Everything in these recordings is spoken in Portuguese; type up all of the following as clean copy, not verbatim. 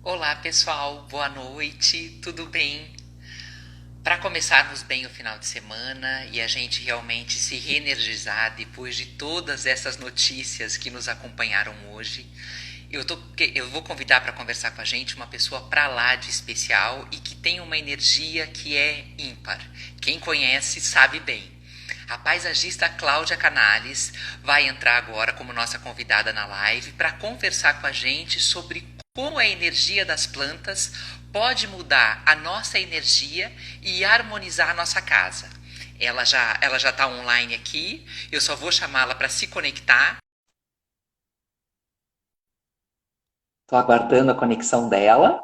Olá pessoal, boa noite, tudo bem? Para começarmos bem o final de semana e a gente realmente se reenergizar depois de todas essas notícias que nos acompanharam hoje, eu vou convidar para conversar com a gente uma pessoa para lá de especial e que tem uma energia que é ímpar. Quem conhece sabe bem. A paisagista Cláudia Canales vai entrar agora como nossa convidada na live para conversar com a gente sobre como a energia das plantas pode mudar a nossa energia e harmonizar a nossa casa. Ela já está online aqui, eu só vou chamá-la para se conectar. Estou aguardando a conexão dela.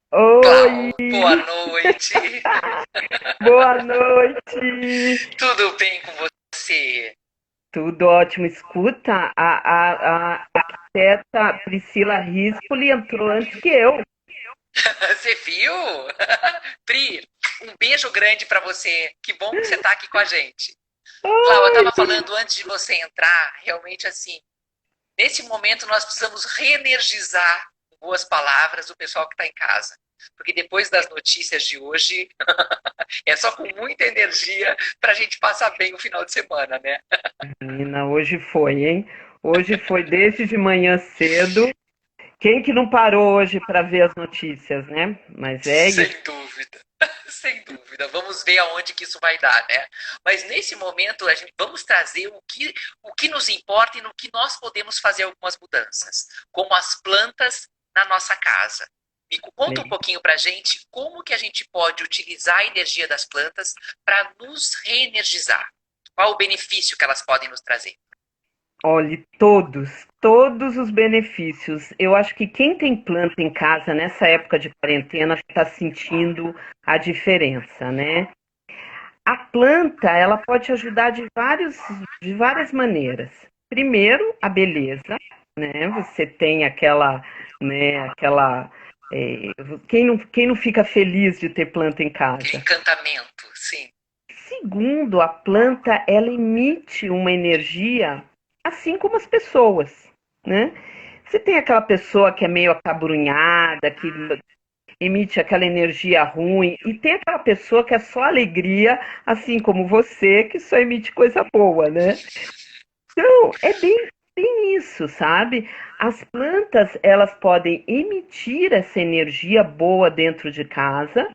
Clau, Oi, boa noite. boa noite. Tudo bem com você? Tudo ótimo. Escuta, a arquiteta Priscila Rispoli entrou antes que eu. Você viu? Pri, um beijo grande para você. Que bom que você está aqui com a gente. Clau, eu Ai, estava falando antes de você entrar, realmente assim, nesse momento nós precisamos reenergizar, com boas palavras, o pessoal que está em casa. Porque depois das notícias de hoje, é só com muita energia para a gente passar bem o final de semana, né? menina, hoje foi, hein? Hoje foi desde de manhã cedo. Quem que não parou hoje para ver as notícias, né? Mas é Sem isso. dúvida. Sem dúvida. Vamos ver aonde que isso vai dar, né? Mas nesse momento, a gente vamos trazer o que nos importa e no que nós podemos fazer algumas mudanças, como as plantas na nossa casa. Me conta um pouquinho para a gente como que a gente pode utilizar a energia das plantas para nos reenergizar. Qual o benefício que elas podem nos trazer? Olhe, todos os benefícios. Eu acho que quem tem planta em casa nessa época de quarentena está sentindo a diferença, né? A planta, ela pode ajudar de várias maneiras. Primeiro, a beleza, né? Você tem aquela, é, quem não fica feliz de ter planta em Aquele casa? encantamento, sim. Segundo, a planta ela emite uma energia assim como as pessoas, né? Você tem aquela pessoa que é meio acabrunhada, que emite aquela energia ruim, e tem aquela pessoa que é só alegria, assim como você, que só emite coisa boa, né? Então, é bem isso, sabe? As plantas, elas podem emitir essa energia boa dentro de casa.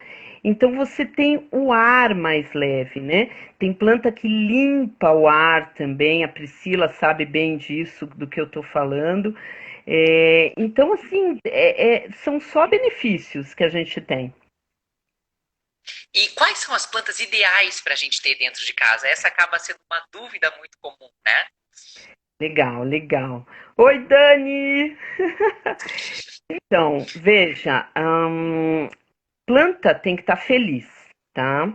Então você tem o ar mais leve, né? Tem planta que limpa o ar também. A Priscila sabe bem disso do que eu estou falando. Então, assim, são só benefícios que a gente tem. E quais são as plantas ideais para a gente ter dentro de casa? Essa acaba sendo uma dúvida muito comum, né? Legal, legal. Oi, Dani! Então, veja, planta tem que estar feliz, tá?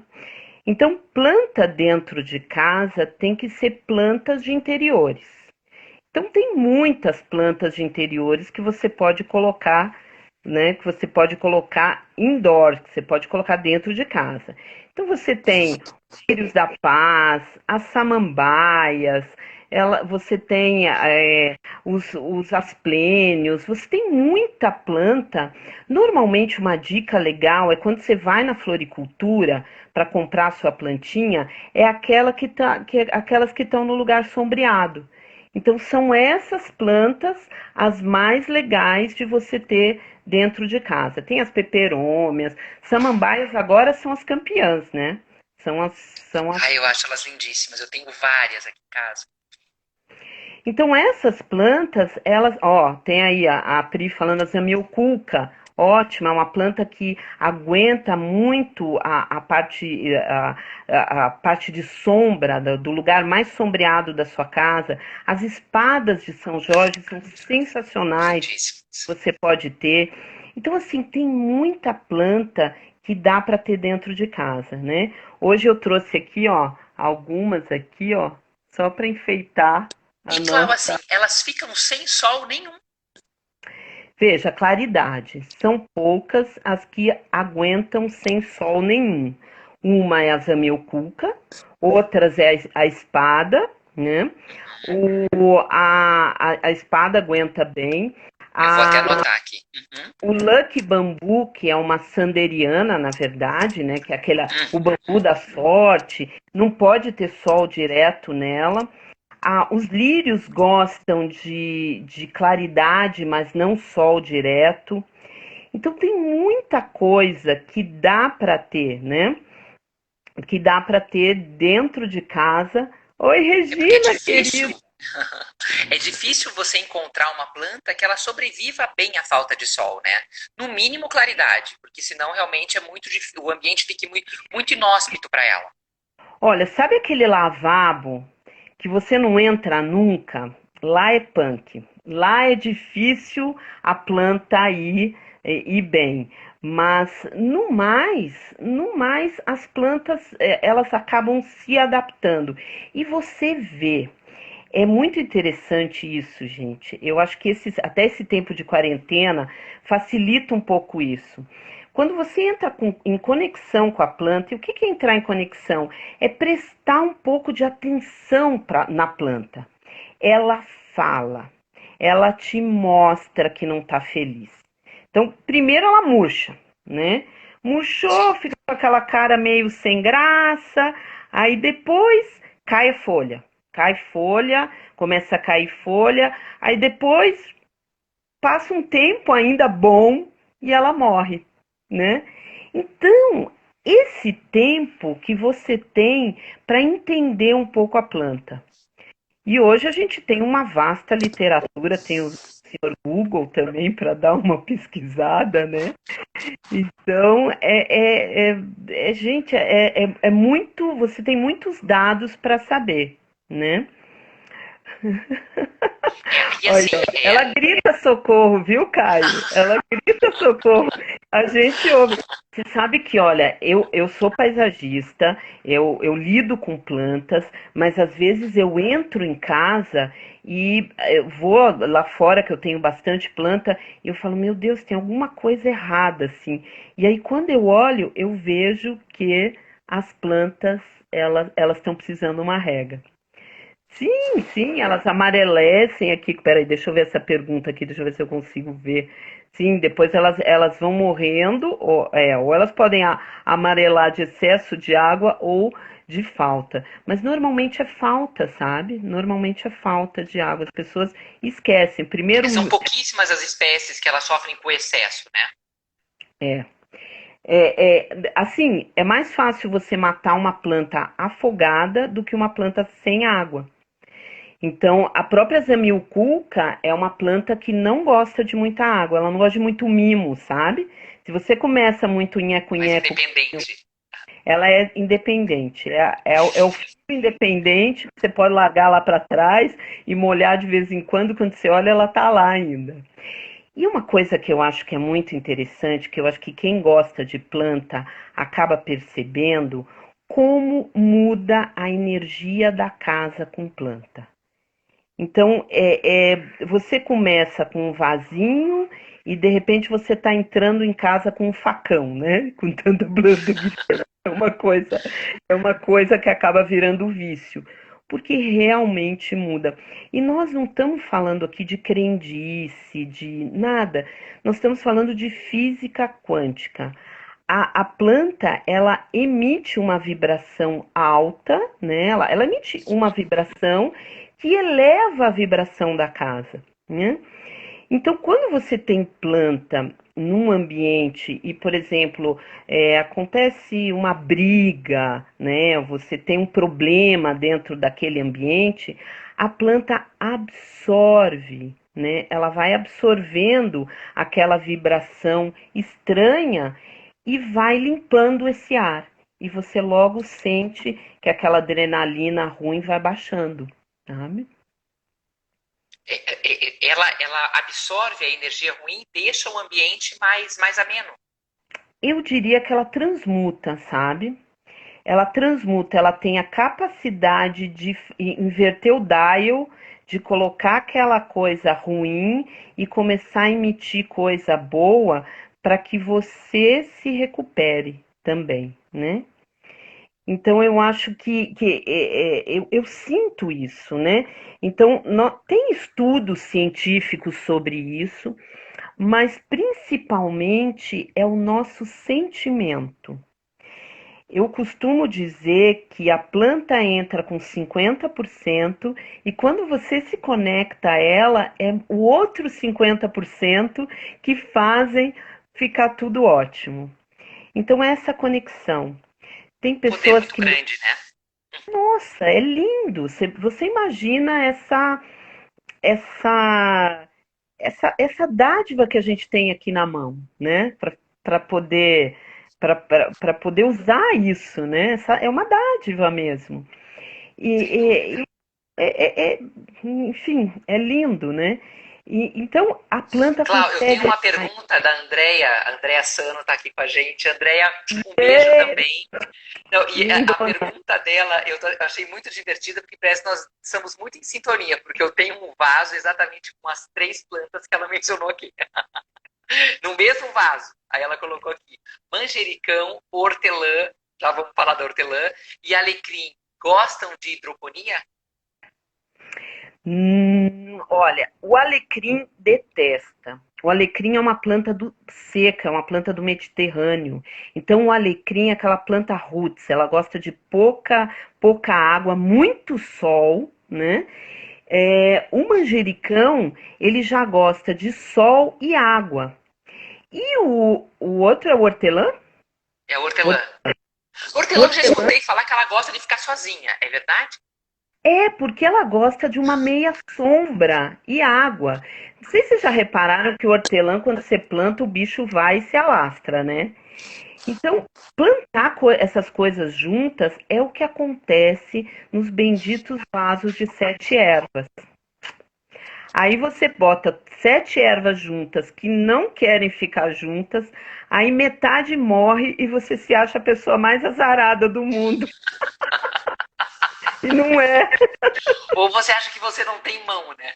Então, planta dentro de casa tem que ser plantas de interiores. Então, tem muitas plantas de interiores que você pode colocar, né? Que você pode colocar indoor, que você pode colocar dentro de casa. Então, você tem os lírios da paz, as samambaias, você tem os asplênios, você tem muita planta. Normalmente, uma dica legal é quando você vai na floricultura para comprar a sua plantinha, é aquelas que estão no lugar sombreado. Então, são essas plantas as mais legais de você ter dentro de casa. Tem as peperômias, samambaias agora são as campeãs, né? São as... Ah, eu acho elas lindíssimas. Eu tenho várias aqui em casa. Então, essas plantas, elas, ó, tem aí a Pri falando assim, a zamioculca, ótima, é uma planta que aguenta muito a parte de sombra, do lugar mais sombreado da sua casa. As espadas de São Jorge são sensacionais, Lindíssimas. você pode ter. Então, assim, tem muita planta que dá para ter dentro de casa, né? Hoje eu trouxe aqui, ó, algumas aqui, ó, só para enfeitar a E claro, nossa. assim, elas ficam sem sol nenhum. Veja, claridade. São poucas as que aguentam sem sol nenhum. Uma é a zamioculca, outras é a espada. né? A espada aguenta bem. Eu vou até A, anotar aqui. Uhum, o Lucky Bambu, que é uma sanderiana, na verdade, né? Que é o uhum. bambu da sorte, não pode ter sol direto nela. Os lírios gostam de claridade, mas não sol direto. Então tem muita coisa que dá para ter, né? Que dá para ter dentro de casa. Oi, É porque é Regina, querida. difícil. É difícil você encontrar uma planta que ela sobreviva bem à falta de sol, né? No mínimo claridade, porque senão realmente é muito difícil, o ambiente fica muito inóspito para ela. Olha, sabe aquele lavabo que você não entra nunca? Lá é punk. Lá é difícil a planta ir bem. Mas no mais as plantas elas acabam se adaptando. E você vê, é muito interessante isso, gente. Eu acho que até esse tempo de quarentena facilita um pouco isso. Quando você entra em conexão com a planta, e o que é entrar em conexão? É prestar um pouco de atenção na planta. Ela fala, ela te mostra que não está feliz. Então, primeiro ela murcha, né? Murchou, Sim. fica com aquela cara meio sem graça, aí depois cai a folha. Cai folha, começa a cair folha, aí depois passa um tempo ainda bom e ela morre, né? Então, esse tempo que você tem para entender um pouco a planta. E hoje a gente tem uma vasta literatura, tem o senhor Google também para dar uma pesquisada, né? Então, gente, é muito, você tem muitos dados para saber, né? E Olha, assim, ela grita socorro, viu, Caio? Ela grita socorro. A gente ouve. Você sabe que, olha, eu sou paisagista, eu lido com plantas, mas às vezes eu entro em casa e eu vou lá fora, que eu tenho bastante planta, e eu falo, meu Deus, tem alguma coisa errada, assim. E aí, quando eu olho, eu vejo que as plantas, elas estão precisando uma rega. Sim, sim, elas amarelecem aqui. Peraí, deixa eu ver essa pergunta aqui, deixa eu ver se eu consigo ver. Sim, depois elas vão morrendo, ou elas podem amarelar de excesso de água ou de falta. Mas normalmente é falta, sabe? Normalmente é falta de água. As pessoas esquecem. Primeiro, porque são pouquíssimas as espécies que elas sofrem com excesso, né? é, assim, é mais fácil você matar uma planta afogada do que uma planta sem água. Então, a própria Zamioculca é uma planta que não gosta de muita água, ela não gosta de muito mimo, sabe? Se você começa muito Mais nheco-nheco, independente. ela é independente. É o filho independente que você pode largar lá para trás e molhar de vez em quando você olha, ela tá lá ainda. E uma coisa que eu acho que é muito interessante, que eu acho que quem gosta de planta acaba percebendo como muda a energia da casa com planta. Então, você começa com um vasinho e de repente você está entrando em casa com um facão, né? Com tanta planta que tem. É uma coisa que acaba virando vício, porque realmente muda. E nós não estamos falando aqui de crendice, de nada. Nós estamos falando de física quântica. A planta, ela emite uma vibração alta, né? Ela emite uma vibração que eleva a vibração da casa, né? Então, quando você tem planta num ambiente e, por exemplo, acontece uma briga, né? Você tem um problema dentro daquele ambiente, a planta absorve, né? Ela vai absorvendo aquela vibração estranha e vai limpando esse ar. E você logo sente que aquela adrenalina ruim vai baixando, sabe? Ela absorve a energia ruim e deixa o ambiente mais ameno. Eu diria que ela transmuta, sabe? Ela transmuta, ela tem a capacidade de inverter o dial, de colocar aquela coisa ruim e começar a emitir coisa boa para que você se recupere também, né? Então eu acho eu sinto isso, né? Então tem estudos científicos sobre isso, mas principalmente é o nosso sentimento. Eu costumo dizer que a planta entra com 50% e quando você se conecta a ela, é o outro 50% que fazem ficar tudo ótimo. Então, essa conexão. Tem Poder pessoas muito que, grande, né? nossa, é lindo. Você imagina essa, essa dádiva que a gente tem aqui na mão, né? Para poder para poder usar isso, né? Essa é uma dádiva mesmo. Sem dúvida. E enfim, é lindo, né? Então a planta Cláudio, eu tenho consegue. uma pergunta da Andrea. A Andrea Sano está aqui com a gente. Andrea, um beijo É, também. Não, e a lindona. pergunta dela achei muito divertida, porque parece que nós estamos muito em sintonia, porque eu tenho um vaso exatamente com as 3 plantas que ela mencionou aqui. No mesmo vaso. Aí ela colocou aqui: manjericão, hortelã, já vamos falar da hortelã, e alecrim. Gostam de hidroponia? Olha, o alecrim detesta. O alecrim é uma planta seca, é uma planta do Mediterrâneo. Então, o alecrim é aquela planta roots, ela gosta de pouca água, muito sol, né? O manjericão, ele já gosta de sol e água. E o outro é o hortelã? É O hortelã. Hortelã, eu já hortelã escutei falar que ela gosta de ficar sozinha, é verdade? é porque ela gosta de uma meia sombra e água. Não sei se vocês já repararam que o hortelã, quando você planta, o bicho vai e se alastra, né? Então, plantar essas coisas juntas é o que acontece nos benditos vasos de 7 ervas. Aí você bota 7 ervas juntas que não querem ficar juntas, aí metade morre e você se acha a pessoa mais azarada do mundo. E não é. Ou você acha que você não tem mão, né?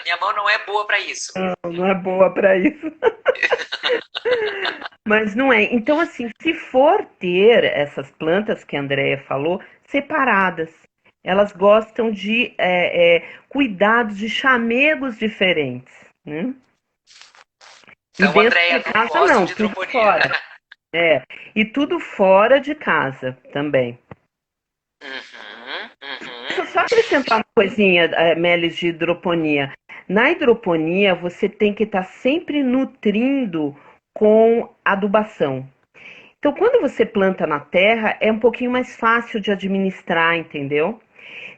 Minha mão não é boa para isso. Não é boa para isso. Mas não é. Então, assim, se for ter essas plantas que a Andrea falou, separadas, elas gostam de cuidados, de chamegos diferentes, né? E Então, dentro Andréia, de não casa, gostam não, de tudo hidroponia. fora. É. E tudo fora de casa também. Uhum, Deixa eu uhum. só acrescentar uma coisinha, Melis, de hidroponia. Na hidroponia, você tem que estar sempre nutrindo com adubação. Então, quando você planta na terra, é um pouquinho mais fácil de administrar, entendeu?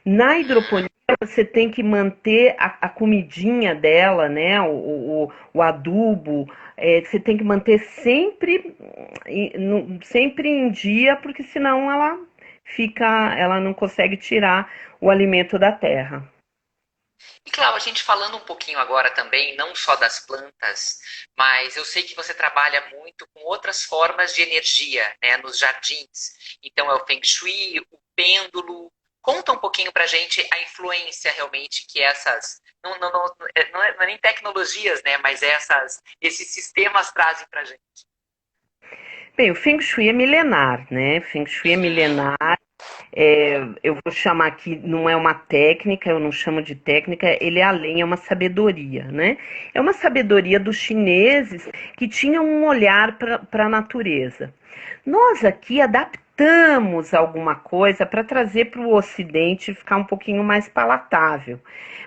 Na hidroponia, você tem que manter a comidinha dela, né? O adubo, você tem que manter sempre em dia, porque senão ela não consegue tirar o alimento da terra. E claro, a gente falando um pouquinho agora também, não só das plantas, mas eu sei que você trabalha muito com outras formas de energia, né, nos jardins. Então é o Feng Shui, o pêndulo. Conta um pouquinho pra gente a influência realmente que essas, não é nem tecnologias, né, mas esses sistemas trazem pra gente. Bem, o Feng Shui é milenar, né? Feng Shui é Uhum. milenar. Eu vou chamar aqui, não é uma técnica, eu não chamo de técnica, ele é além, é uma sabedoria, né? É uma sabedoria dos chineses que tinham um olhar para a natureza. Nós aqui adaptamos alguma coisa para trazer para o Ocidente ficar um pouquinho mais palatável.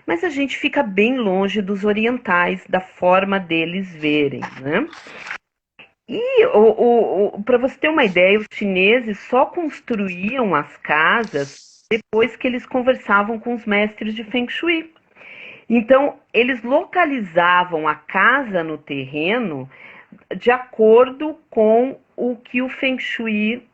Mas a gente fica bem longe dos orientais, da forma deles verem, né? E para você ter uma ideia, os chineses só construíam as casas depois que eles conversavam com os mestres de Feng Shui. Então, eles localizavam a casa no terreno de acordo com o que o Feng Shui,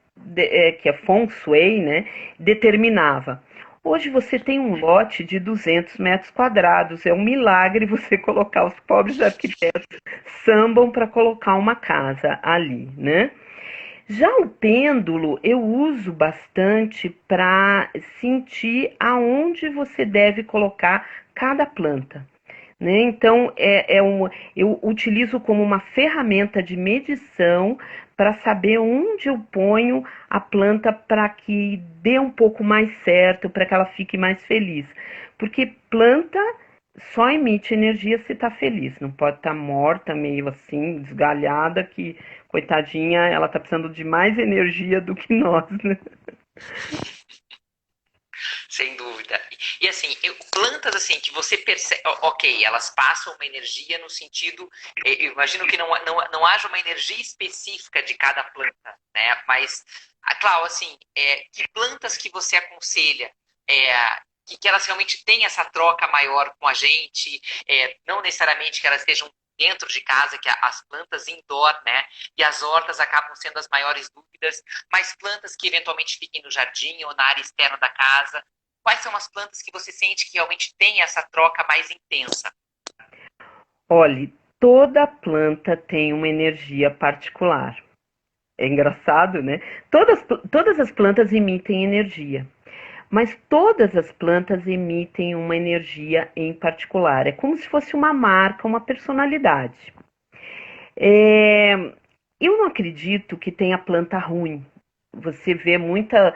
que é Feng Shui, né, determinava. Hoje você tem um lote de 200 metros quadrados. É um milagre você colocar os pobres arquitetos sambam para colocar uma casa ali, né? Já o pêndulo eu uso bastante para sentir aonde você deve colocar cada planta. Né? Então, eu utilizo como uma ferramenta de medição para saber onde eu ponho a planta para que dê um pouco mais certo, para que ela fique mais feliz. Porque planta só emite energia se está feliz, não pode estar morta, meio assim, desgalhada, que, coitadinha, ela está precisando de mais energia do que nós, né? Sem dúvida. E assim, plantas assim que você percebe, ok, elas passam uma energia no sentido, eu imagino que não haja uma energia específica de cada planta, né? Mas, claro, assim, que plantas que você aconselha, que elas realmente têm essa troca maior com a gente, não necessariamente que elas estejam dentro de casa, que as plantas indoor, né? E as hortas acabam sendo as maiores dúvidas, mas plantas que eventualmente fiquem no jardim ou na área externa da casa. Quais são as plantas que você sente que realmente tem essa troca mais intensa? Olhe, toda planta tem uma energia particular. É engraçado, né? Todas as plantas emitem energia, mas todas as plantas emitem uma energia em particular. É como se fosse uma marca, uma personalidade. É, eu não acredito que tenha planta ruim. Você vê muita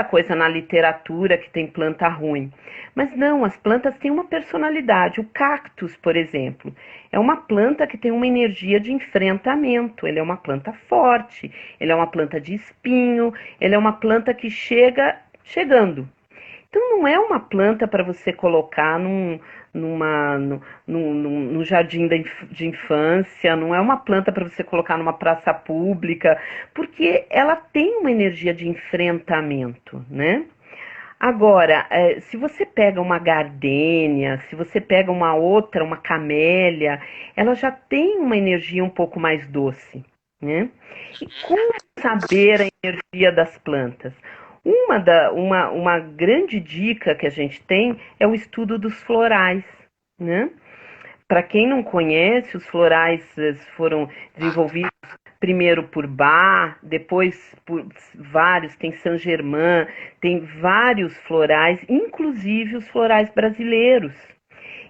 coisa na literatura que tem planta ruim. Mas não, as plantas têm uma personalidade. O cactus, por exemplo, é uma planta que tem uma energia de enfrentamento. Ele é uma planta forte, ele é uma planta de espinho, ele é uma planta que chega chegando. Então não é uma planta para você colocar numa, no jardim de infância, não é uma planta para você colocar numa praça pública, porque ela tem uma energia de enfrentamento, né? Agora, se você pega uma gardênia, se você pega uma outra, uma camélia, ela já tem uma energia um pouco mais doce, né? E como saber a energia das plantas? Uma grande dica que a gente tem é o estudo dos florais, né? Para quem não conhece, os florais foram desenvolvidos primeiro por Bach, depois por vários, tem Saint-Germain, tem vários florais, inclusive os florais brasileiros.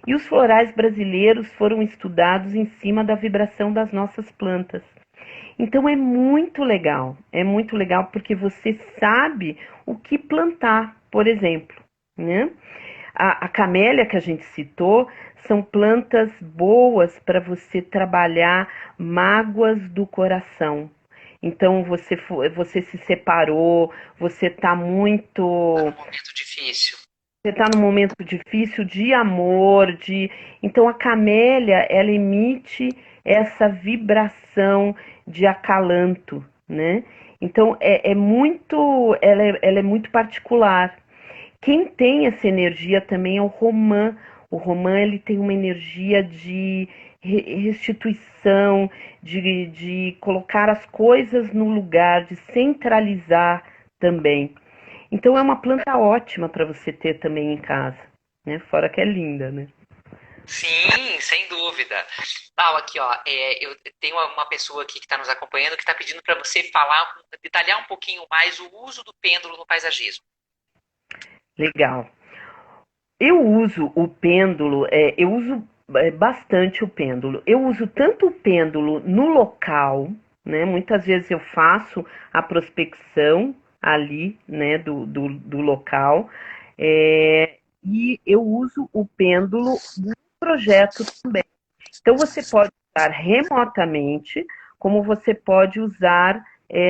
E os florais brasileiros foram estudados em cima da vibração das nossas plantas. Então é muito legal porque você sabe o que plantar, por exemplo, né? A camélia que a gente citou são plantas boas para você trabalhar mágoas do coração. Então você se separou, você está Tá muito, num momento difícil. você está num momento difícil de amor, de então a camélia ela emite essa vibração de acalanto, né? Então ela é muito particular. Quem tem essa energia também é o romã. O romã ele tem uma energia de restituição, de colocar as coisas no lugar, de centralizar também. Então é uma planta ótima para você ter também em casa, né? Fora que é linda, né? Sim, sem dúvida. Tal, aqui, ó, eu tenho uma pessoa aqui que está nos acompanhando que está pedindo para você falar, detalhar um pouquinho mais o uso do pêndulo no paisagismo. Legal. Eu uso o pêndulo, eu uso bastante o pêndulo. Eu uso tanto o pêndulo no local, né? Muitas vezes eu faço a prospecção ali, né, do local, e eu uso o pêndulo no projeto também. Então você pode usar remotamente, como você pode usar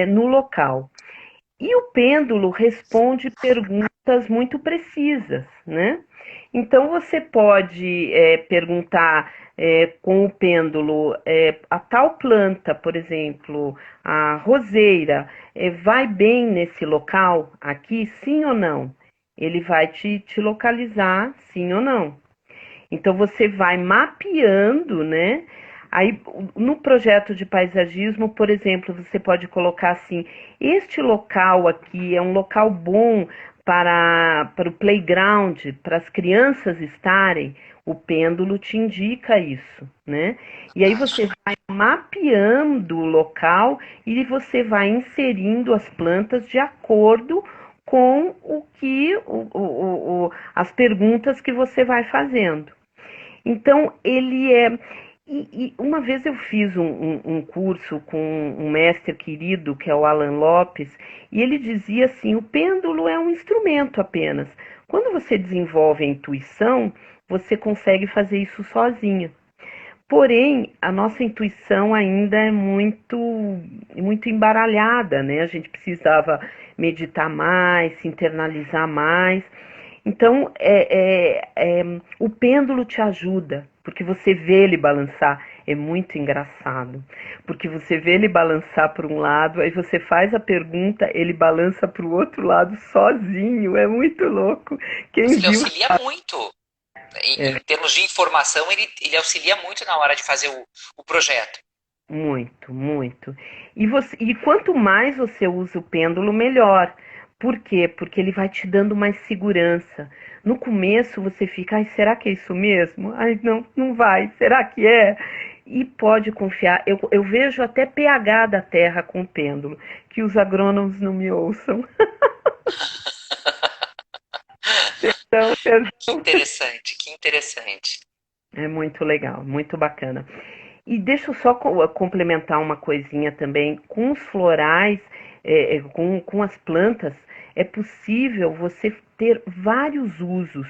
no local. E o pêndulo responde perguntas muito precisas, né? Então você pode perguntar com o pêndulo a tal planta, por exemplo, a roseira, vai bem nesse local aqui, sim ou não? Ele vai te localizar, sim ou não. Então você vai mapeando, né? Aí no projeto de paisagismo, por exemplo, você pode colocar assim: este local aqui é um local bom para o playground, para as crianças estarem. O pêndulo te indica isso, né? E aí você vai mapeando o local e você vai inserindo as plantas de acordo com o que as perguntas que você vai fazendo. Então, ele é. E uma vez eu fiz um curso com um mestre querido, que é o Alan Lopes, e ele dizia assim: o pêndulo é um instrumento apenas. Quando você desenvolve a intuição, você consegue fazer isso sozinho. Porém, a nossa intuição ainda é muito embaralhada, né? A gente precisava meditar mais, se internalizar mais. Então, o pêndulo te ajuda, porque você vê ele balançar. É muito engraçado, porque você vê ele balançar para um lado, aí você faz a pergunta, ele balança para o outro lado sozinho. É muito louco. Mas Quem ele viu, auxilia muito. Em é termos de informação, ele auxilia muito na hora de fazer o projeto. muito, muito. E quanto mais você usa o pêndulo, melhor. Por quê? Porque ele vai te dando mais segurança. No começo você fica, ai, será que é isso mesmo? Ai, não, não vai. Será que é? E pode confiar. Eu vejo até pH da terra com o pêndulo, que os agrônomos não me ouçam. Então, Que interessante, que interessante. é muito legal, muito bacana. E deixa eu só complementar uma coisinha também. Com os florais, com as plantas, é possível você ter vários usos.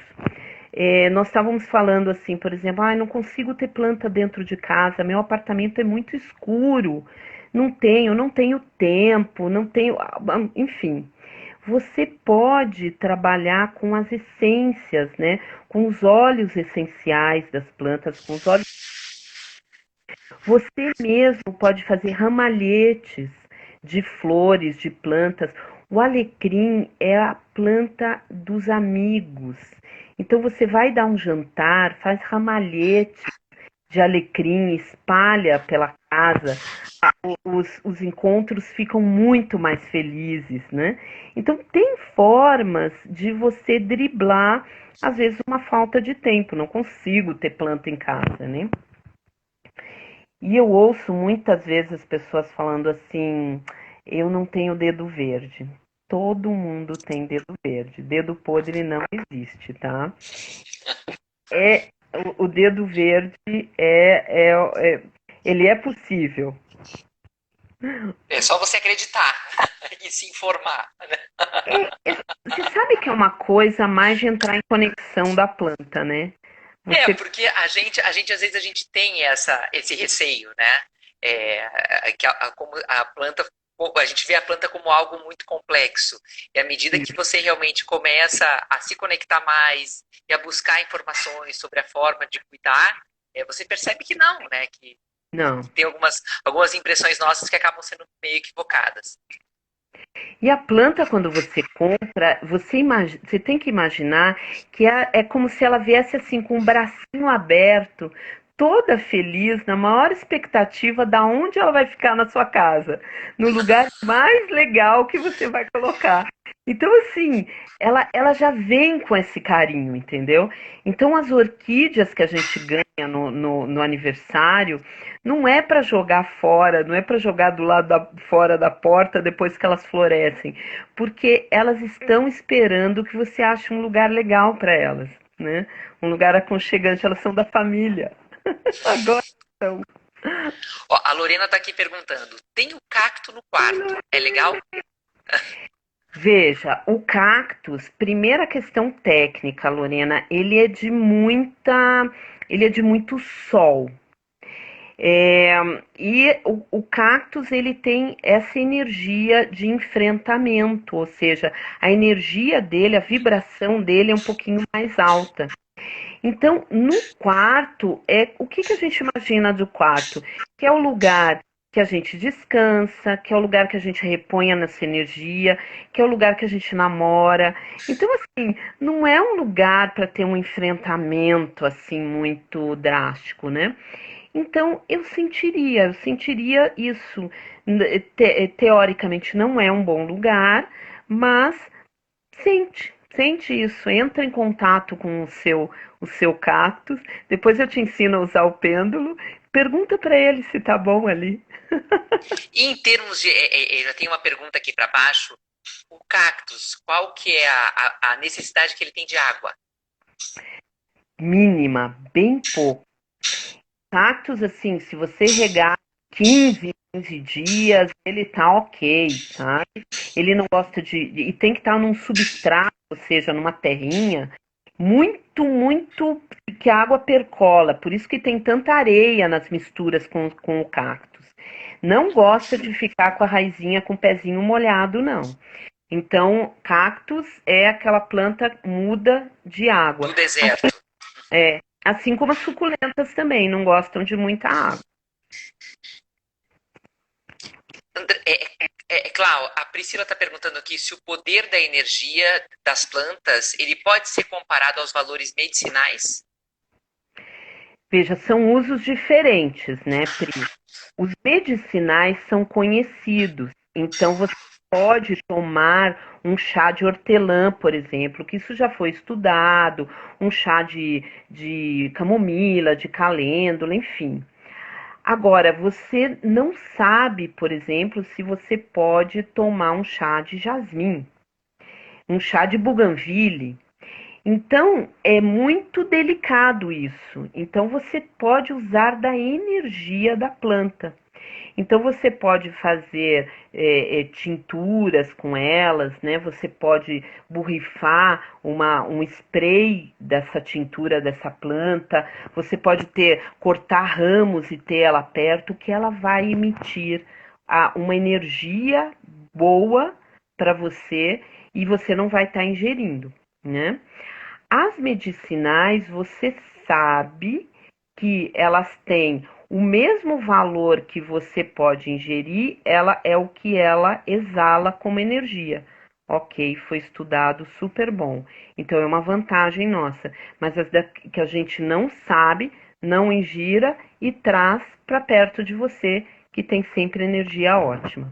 Nós estávamos falando assim, por exemplo, não consigo ter planta dentro de casa, meu apartamento é muito escuro, não tenho tempo, não tenho, enfim. Você pode trabalhar com as essências, né? Com os óleos essenciais das plantas, com os óleos. Você mesmo pode fazer ramalhetes de flores, de plantas. O alecrim é a planta dos amigos. Então você vai dar um jantar, faz ramalhete de alecrim, espalha pela casa. Os encontros ficam muito mais felizes, né? Então tem formas de você driblar, às vezes, uma falta de tempo. Não consigo ter planta em casa, né? E eu ouço muitas vezes as pessoas falando assim: eu não tenho dedo verde. Todo mundo tem dedo verde. Dedo podre não existe, tá? É o dedo verde ele é possível. É só você acreditar e se informar. Você sabe que é uma coisa mais de entrar em conexão da planta, né? Você Porque a gente às vezes a gente tem esse receio, né? Que como a planta, a gente vê a planta como algo muito complexo. E à medida que você realmente começa a se conectar mais e a buscar informações sobre a forma de cuidar, você percebe que não, né? Que não. tem algumas impressões nossas que acabam sendo meio equivocadas. E a planta, quando você compra, você tem que imaginar que é como se ela viesse assim com o bracinho aberto, toda feliz, na maior expectativa da onde ela vai ficar na sua casa, no lugar mais legal que você vai colocar. Então, assim, ela já vem com esse carinho, entendeu? Então, as orquídeas que a gente ganha no aniversário, não é para jogar fora, não é para jogar do lado fora da porta depois que elas florescem, porque elas estão esperando que você ache um lugar legal para elas, né? Um lugar aconchegante, elas são da família. Agora são. Ó, a Lorena está aqui perguntando: tem o cacto no quarto? É legal? Veja, o cactus, primeira questão técnica, Lorena, ele é de muito sol. É, e o cactus ele tem essa energia de enfrentamento, ou seja, a energia dele, a vibração dele é um pouquinho mais alta. Então, no quarto, o que que a gente imagina do quarto? Que é o lugar que a gente descansa, que é o lugar que a gente repõe a nossa energia, que é o lugar que a gente namora. Então, assim, não é um lugar para ter um enfrentamento assim muito drástico, né? Então, eu sentiria isso. Teoricamente não é um bom lugar, mas sente isso, entra em contato com o seu cactus. Depois eu te ensino a usar o pêndulo. Pergunta para ele se tá bom ali. E em termos de. Já tem uma pergunta aqui para baixo. O cactus, qual que é a necessidade que ele tem de água? Mínima, bem pouco. Cactos, assim, se você regar 15 dias, ele tá ok, sabe? Ele não gosta e tem que estar num substrato, ou seja, numa terrinha, muito, que a água percola. Por isso que tem tanta areia nas misturas com o cactus. Não gosta de ficar com a raizinha com o pezinho molhado, não. Então, cactus é aquela planta muda de água. Do deserto. Assim como as suculentas também não gostam de muita água. Clau, a Priscila está perguntando aqui se o poder da energia das plantas ele pode ser comparado aos valores medicinais. Veja, são usos diferentes, né, Pri? Os medicinais são conhecidos, então você pode tomar um chá de hortelã, por exemplo, que isso já foi estudado, um chá de camomila, de calêndula, enfim. Agora, você não sabe, por exemplo, se você pode tomar um chá de jasmim, um chá de buganvília. Então, é muito delicado isso. Então, você pode usar da energia da planta. Então, você pode fazer tinturas com elas, né? Você pode borrifar um spray dessa tintura dessa planta. Você pode cortar ramos e ter ela perto, que ela vai emitir uma energia boa para você e você não vai estar ingerindo, né? As medicinais, você sabe que elas têm o mesmo valor que você pode ingerir, ela é o que ela exala como energia. Ok, foi estudado, super bom. Então é uma vantagem nossa. Mas as que a gente não sabe, não ingira e traz para perto de você, que tem sempre energia ótima.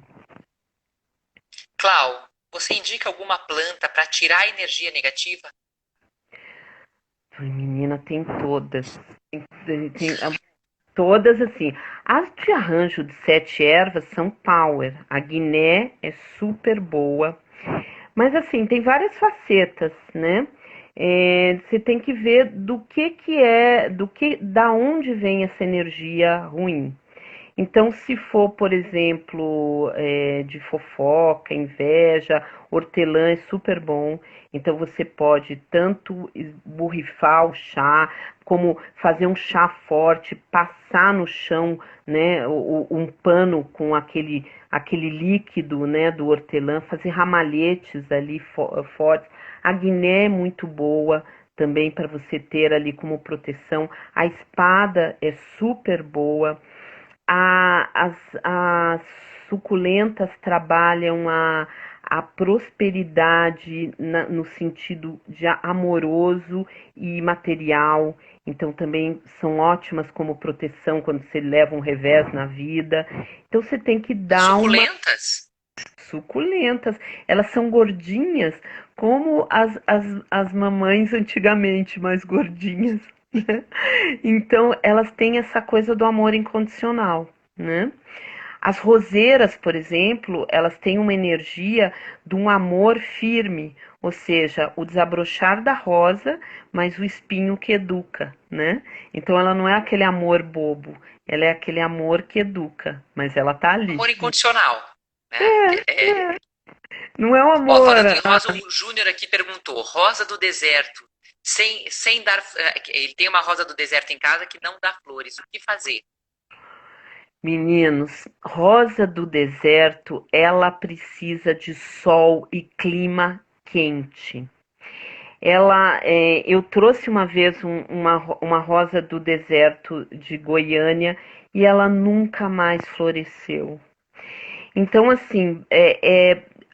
Clau, você indica alguma planta para tirar a energia negativa? Ai, menina, tem todas. Tem todas assim. As de arranjo de 7 ervas são power. A Guiné é super boa. Mas assim, tem várias facetas, né? Você tem que ver do que é, da onde vem essa energia ruim. Então, se for, por exemplo, de fofoca, inveja, hortelã é super bom. Então, você pode tanto borrifar o chá, como fazer um chá forte, passar no chão, né, um pano com aquele líquido, né, do hortelã, fazer ramalhetes ali fortes. A guiné é muito boa também para você ter ali como proteção. A espada é super boa. As suculentas trabalham a prosperidade no sentido de amoroso e material. Então também são ótimas como proteção quando você leva um revés na vida. Então você tem que dar uma Suculentas? suculentas. Elas são gordinhas como as mamães antigamente, mais gordinhas, né? Então, elas têm essa coisa do amor incondicional, né? As roseiras, por exemplo, elas têm uma energia de um amor firme, ou seja, o desabrochar da rosa, mas o espinho que educa, né? Então ela não é aquele amor bobo, ela é aquele amor que educa, mas ela tá ali. Amor incondicional. Né? Não é um Ó, amor. falando em rosa, o Júnior aqui perguntou: rosa do deserto, sem dar. Ele tem uma rosa do deserto em casa que não dá flores. O que fazer? Meninos, rosa do deserto, ela precisa de sol e clima quente. Eu trouxe uma vez uma rosa do deserto de Goiânia e ela nunca mais floresceu. Então, assim,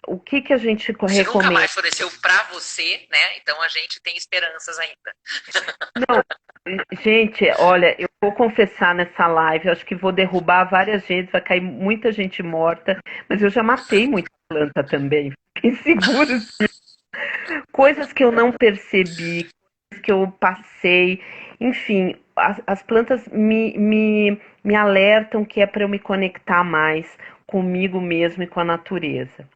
o que a gente Se nunca recomenda? mais floresceu pra você, né? Então a gente tem esperanças ainda. Não, gente, olha, eu vou confessar nessa live, eu acho que vou derrubar várias gente, vai cair muita gente morta, mas eu já matei muita planta também. Fiquem seguros. Coisas que eu não percebi, coisas que eu passei, enfim, as plantas me alertam que é para eu me conectar mais comigo mesmo e com a natureza.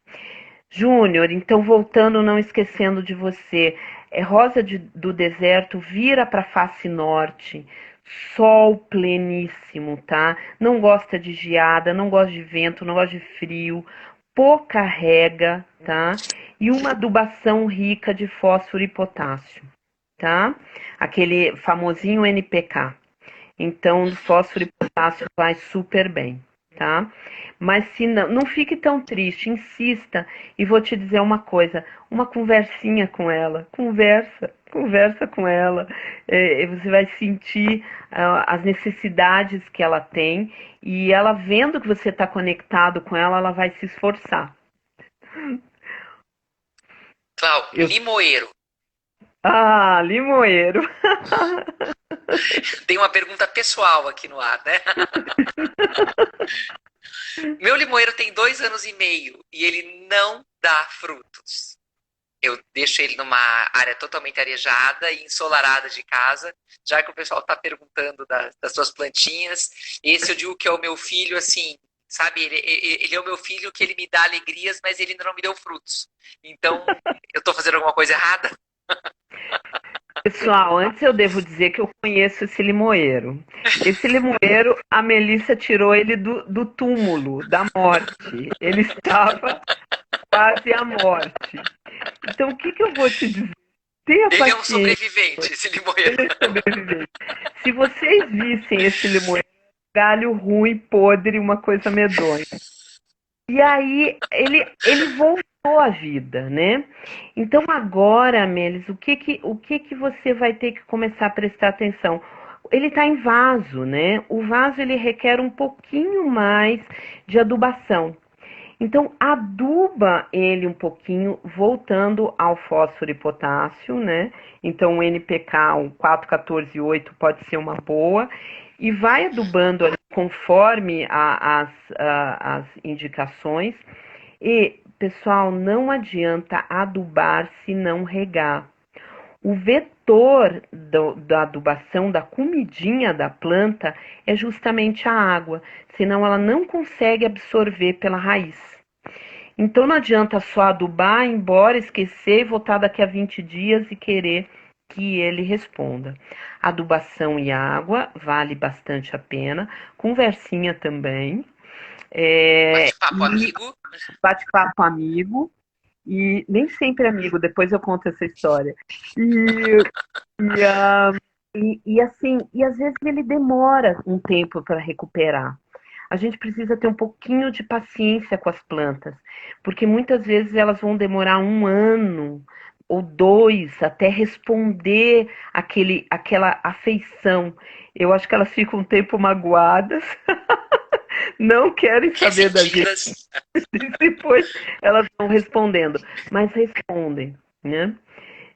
Júnior, então voltando, não esquecendo de você, rosa do deserto vira para a face norte, sol pleníssimo, tá? Não gosta de geada, não gosta de vento, não gosta de frio, pouca rega, tá? E uma adubação rica de fósforo e potássio, tá? Aquele famosinho NPK. Então, o fósforo e potássio vai super bem, tá? Mas se não, não fique tão triste, insista. E vou te dizer uma coisa, uma conversinha com ela, conversa com ela. Você vai sentir as necessidades que ela tem e ela vendo que você está conectado com ela, ela vai se esforçar. Clau, Eu... limoeiro. Ah, limoeiro. Tem uma pergunta pessoal aqui no ar, né? Meu limoeiro tem 2 anos e meio e ele não dá frutos. Eu deixo ele numa área totalmente arejada e ensolarada de casa, já que o pessoal está perguntando das suas plantinhas. Esse eu digo que é o meu filho, assim, sabe? Ele é o meu filho que ele me dá alegrias, mas ele ainda não me deu frutos. Então, eu estou fazendo alguma coisa errada? Pessoal, antes eu devo dizer que eu conheço esse limoeiro. Esse limoeiro, a Melissa tirou ele do túmulo, da morte. Ele estava quase à morte. Então, o que eu vou te dizer? Tenha Ele é um paciência, sobrevivente, esse limoeiro. ele é sobrevivente. Se vocês vissem esse limoeiro, galho ruim, podre, uma coisa medonha. E aí ele voltou à vida, né? Então agora, Melis, o que que você vai ter que começar a prestar atenção? Ele está em vaso, né? O vaso ele requer um pouquinho mais de adubação. Então aduba ele um pouquinho, voltando ao fósforo e potássio, né? Então o NPK, o 4,14,8 pode ser uma boa. E vai adubando ali conforme as indicações. E, pessoal, não adianta adubar se não regar. O vetor da adubação, da comidinha da planta, é justamente a água, senão ela não consegue absorver pela raiz. Então não adianta só adubar, ir embora, esquecer e voltar daqui a 20 dias e querer que ele responda. Adubação e água vale bastante a pena, conversinha também, Bate-papo e amigo. bate-papo amigo, e nem sempre amigo, depois eu conto essa história. E, e, e assim, e às vezes ele demora um tempo para recuperar. A gente precisa ter um pouquinho de paciência com as plantas, porque muitas vezes elas vão demorar 1 ano ou 2 até responder aquela afeição. Eu acho que elas ficam um tempo magoadas, não querem saber da gente, Ressentidas. e depois elas vão respondendo, mas respondem, né?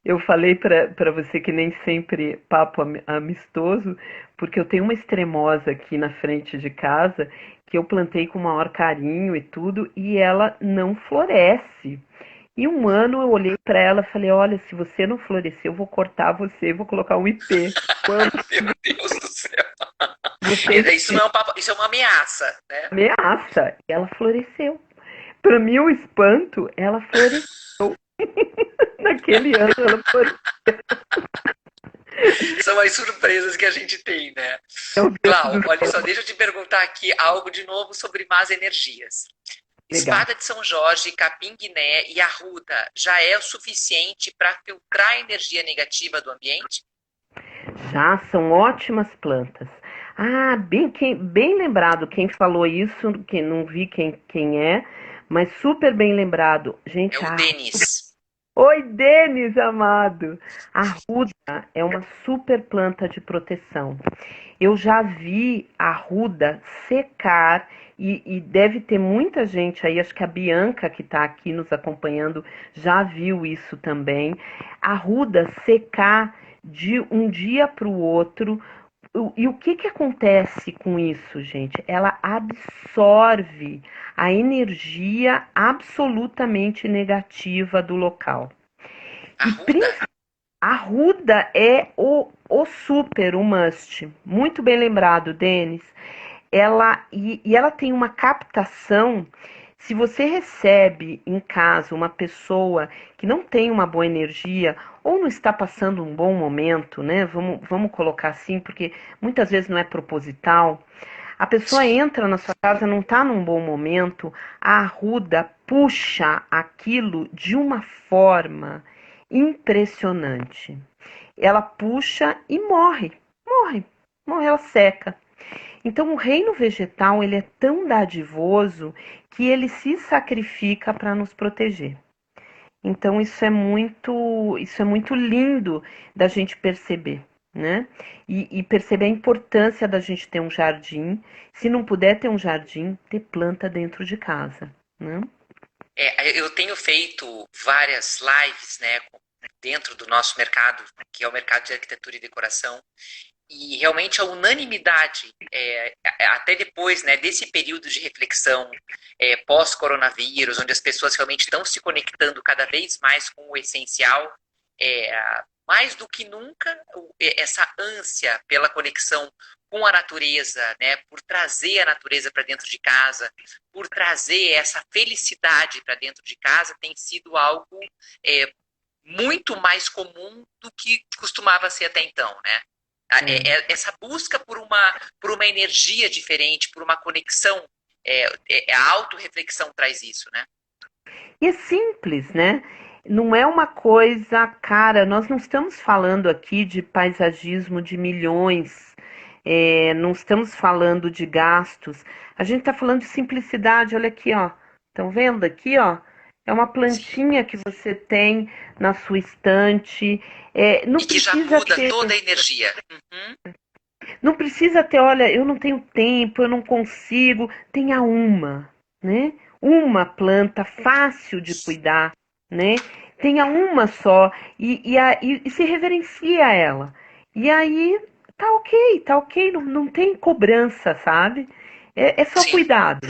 Eu falei para você que nem sempre papo amistoso, porque eu tenho uma extremosa aqui na frente de casa que eu plantei com o maior carinho e tudo, e ela não floresce. E 1 ano eu olhei para ela e falei: olha, se você não florescer, eu vou cortar você e vou colocar um IP. Quando Meu Deus do céu. você Isso não é um papo, isso é uma ameaça, né? ameaça, ela floresceu. Para mim, o espanto, ela floresceu. Naquele ano, ela floresceu. São as surpresas que a gente tem, né? Meu Deus Clau, do olha só, céu. deixa eu te perguntar aqui algo de novo sobre más energias. Legal. Espada de São Jorge, capim-guiné e arruda já é o suficiente para filtrar a energia negativa do ambiente? Já são ótimas plantas. Ah, bem lembrado quem falou isso, que não vi quem é, mas super bem lembrado. É Gente, o Denis. oi, Denis, amado. A arruda é uma super planta de proteção. Eu já vi a arruda secar e deve ter muita gente aí, acho que a Bianca que está aqui nos acompanhando já viu isso também. A arruda secar de um dia para o outro. E o que acontece com isso, gente? Ela absorve a energia absolutamente negativa do local. E Arruda? a Ruda é o super, o must. Muito bem lembrado, Denis. Ela tem uma captação. Se você recebe em casa uma pessoa que não tem uma boa energia ou não está passando um bom momento, né? Vamos colocar assim, porque muitas vezes não é proposital. A pessoa Sim. entra na sua casa, não está num bom momento, a arruda puxa aquilo de uma forma impressionante. Ela puxa e morre, morre, morre, ela seca. Então o reino vegetal ele é tão dadivoso que ele se sacrifica para nos proteger. Então isso é muito lindo da gente perceber, né? E perceber a importância da gente ter um jardim. Se não puder ter um jardim, ter planta dentro de casa, né? Eu tenho feito várias lives, né, dentro do nosso mercado, que é o mercado de arquitetura e decoração, e realmente a unanimidade, até depois, né, desse período de reflexão pós-coronavírus, onde as pessoas realmente estão se conectando cada vez mais com o essencial, mais do que nunca, essa ânsia pela conexão com a natureza, né, por trazer a natureza para dentro de casa, por trazer essa felicidade para dentro de casa, tem sido algo é, muito mais comum do que costumava ser até então, né? É. Essa busca por uma energia diferente, por uma conexão, a autorreflexão traz isso, né? E é simples, né? Não é uma coisa cara. Nós não estamos falando aqui de paisagismo de milhões, não estamos falando de gastos. A gente está falando de simplicidade. Olha aqui, ó. Estão vendo aqui, ó? É uma Sim. plantinha que você tem na sua estante. Não E que já precisa muda ter, toda a energia. Uhum. não precisa ter, olha, eu não tenho tempo, eu não consigo. Tenha uma, né? Uma planta fácil de cuidar, né? Tenha uma só e se reverencia ela. E aí tá ok, não, não tem cobrança, sabe? É só Sim. cuidado.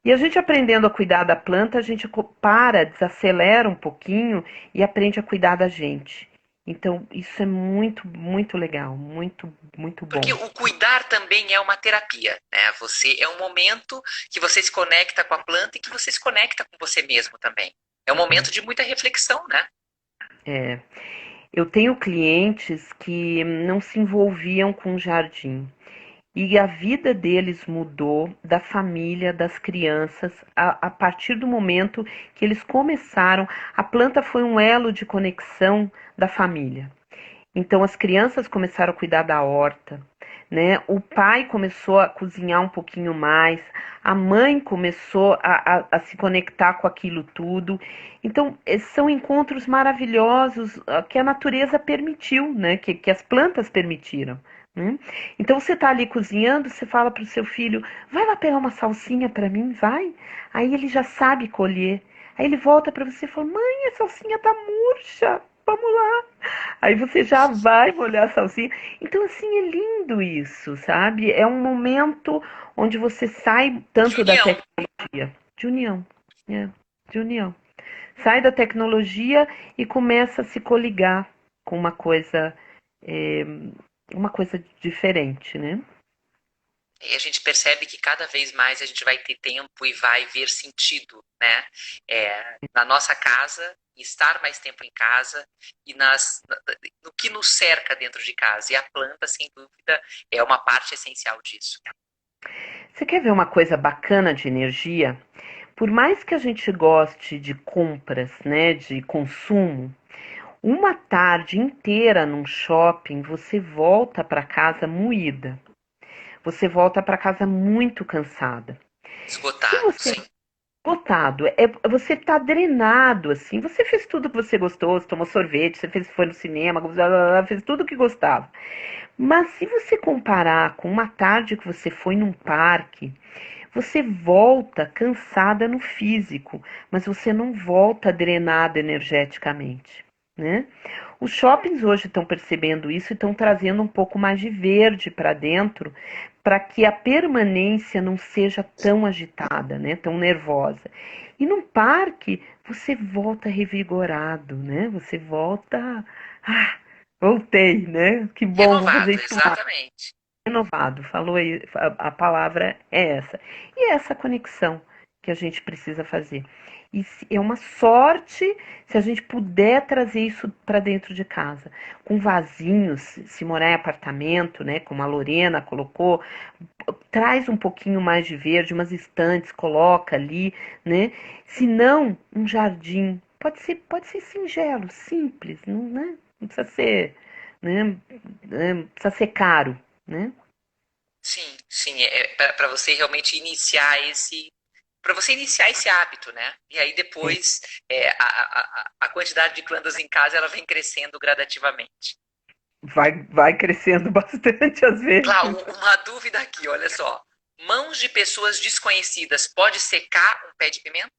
E a gente aprendendo a cuidar da planta, a gente para, desacelera um pouquinho e aprende a cuidar da gente. Então, isso é muito, muito legal, muito, muito Porque bom. o cuidar também é uma terapia, né? Você é um momento que você se conecta com a planta e que você se conecta com você mesmo também. É um momento de muita reflexão, né? É, eu tenho clientes que não se envolviam com jardim. E a vida deles mudou, da família, das crianças, a partir do momento que eles começaram. A planta foi um elo de conexão da família. Então as crianças começaram a cuidar da horta, né? O pai começou a cozinhar um pouquinho mais, a mãe começou a se conectar com aquilo tudo. Então são encontros maravilhosos que a natureza permitiu, né? Que as plantas permitiram. Né? Então você está ali cozinhando, você fala para o seu filho, vai lá pegar uma salsinha para mim, vai. Aí ele já sabe colher. Aí ele volta para você e fala, mãe, a salsinha tá murcha, vamos lá. Aí você já vai molhar a salsinha. Então, assim, é lindo isso, sabe? É um momento onde você sai De tanto da união. tecnologia, de união, né? De união. Sai da tecnologia e começa a se coligar com é, uma coisa diferente, né? E a gente percebe que cada vez mais a gente vai ter tempo e vai ver sentido, né? Na nossa casa, estar mais tempo em casa e no que nos cerca dentro de casa. E a planta, sem dúvida, é uma parte essencial disso. Você quer ver uma coisa bacana de energia? Por mais que a gente goste de compras, né, de consumo, uma tarde inteira num shopping, você volta para casa moída. Você volta para casa muito cansada. Se Esgotado, você sim. esgotado, você tá drenado assim. Você fez tudo que você gostou, você tomou sorvete, você fez, foi no cinema, fez tudo que gostava. Mas se você comparar com uma tarde que você foi num parque, você volta cansada no físico, mas você não volta drenada energeticamente, né? Os shoppings hoje estão percebendo isso e estão trazendo um pouco mais de verde para dentro, para que a permanência não seja tão agitada, né? Tão nervosa. E no parque você volta revigorado, né? Você volta, ah, voltei, né? Que bom, vou fazer Renovado, isso mais. exatamente. Renovado, falou aí, a palavra é essa. E é essa conexão. que a gente precisa fazer. E é uma sorte se a gente puder trazer isso para dentro de casa. Com vasinhos, se morar em apartamento, né, como a Lorena colocou, traz um pouquinho mais de verde, umas estantes, coloca ali, né? Se não, um jardim. Pode ser singelo, simples, não, né? Não precisa ser, né? Precisa ser caro, né? Sim, sim, para você realmente iniciar esse hábito, né? E aí É. depois a quantidade de plantas em casa ela vem crescendo gradativamente. Vai crescendo bastante às Clau, vezes. uma dúvida aqui, olha só. Mãos de pessoas desconhecidas pode secar um pé de pimenta?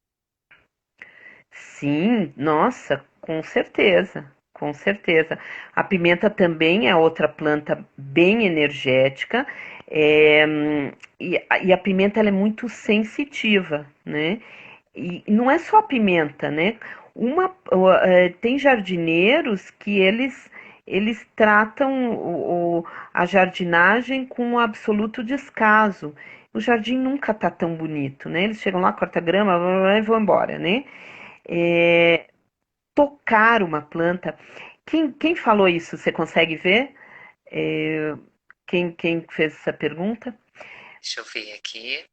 Sim, nossa, com certeza, com certeza. A pimenta também é outra planta bem energética, e a pimenta ela é muito sensitiva, né? E não é só a pimenta, né? Tem jardineiros que eles tratam a jardinagem com um absoluto descaso. O jardim nunca tá tão bonito, né? Eles chegam lá, corta grama, blá, blá, blá, e vão embora, né? É, tocar uma planta. Quem falou isso? Você consegue ver? É, quem fez essa pergunta? Deixa eu ver aqui.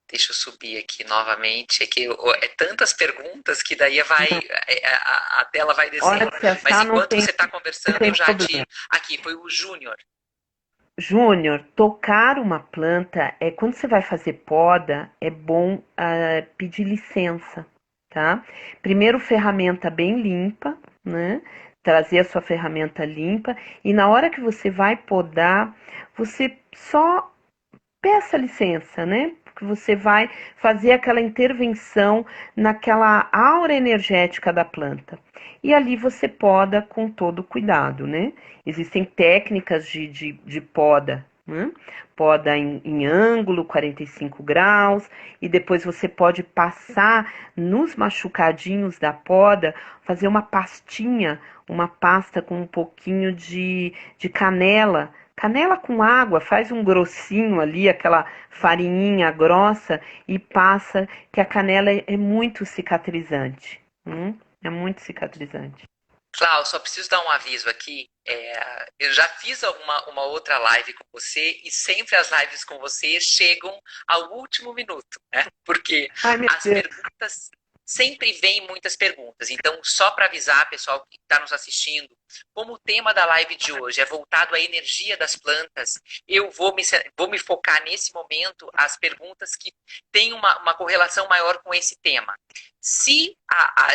Deixa eu subir aqui novamente. É que é tantas perguntas que daí a tela vai A hora descendo. que você Mas achar, enquanto você está não conversando, tem eu já te. problema. Aqui, foi o Júnior. Júnior, tocar uma planta é quando você vai fazer poda, é bom pedir licença, tá? Primeiro, ferramenta bem limpa, né? Trazer a sua ferramenta limpa e na hora que você vai podar, você só peça licença, né? Porque você vai fazer aquela intervenção naquela aura energética da planta. E ali você poda com todo cuidado, né? Existem técnicas de poda, né? Poda em ângulo, 45 graus, e depois você pode passar nos machucadinhos da poda, fazer uma pastinha, uma pasta com um pouquinho de canela. Canela com água, faz um grossinho ali, aquela farinhinha grossa e passa, que a canela é muito cicatrizante. É muito cicatrizante. Clau, só preciso dar um aviso aqui. Eu já fiz uma outra live com você e sempre as lives com você chegam ao último minuto, né? Porque Ai, meu as Deus. perguntas sempre vêm muitas perguntas. Então, só para avisar, pessoal que está nos assistindo, como o tema da live de hoje é voltado à energia das plantas, eu vou me focar nesse momento as perguntas que têm uma correlação maior com esse tema. Se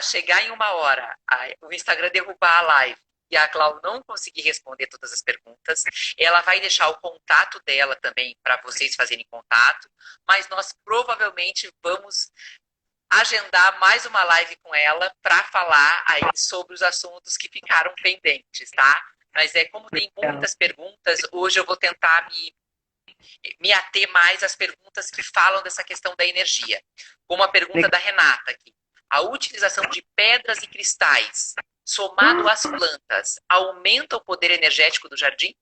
chegar em uma hora, o Instagram derrubar a live e a Clau não conseguir responder todas as perguntas, ela vai deixar o contato dela também para vocês fazerem contato, mas nós provavelmente vamos agendar mais uma live com ela para falar aí sobre os assuntos que ficaram pendentes, tá? Mas como tem muitas perguntas, hoje eu vou tentar me ater mais às perguntas que falam dessa questão da energia. Como a pergunta da Renata aqui. A utilização de pedras e cristais, somado às plantas, aumenta o poder energético do jardim?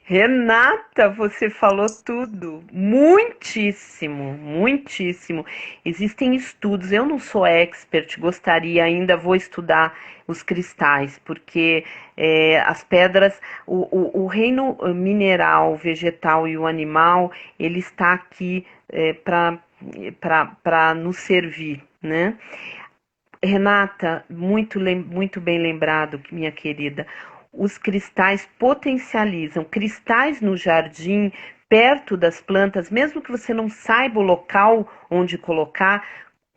Renata, você falou tudo. Muitíssimo, muitíssimo. Existem estudos, eu não sou expert, gostaria ainda, vou estudar os cristais, porque as pedras, o reino mineral, vegetal e o animal, ele está aqui para nos servir, né? Renata, muito bem lembrado, minha querida. Os cristais potencializam. Cristais no jardim, perto das plantas, mesmo que você não saiba o local onde colocar,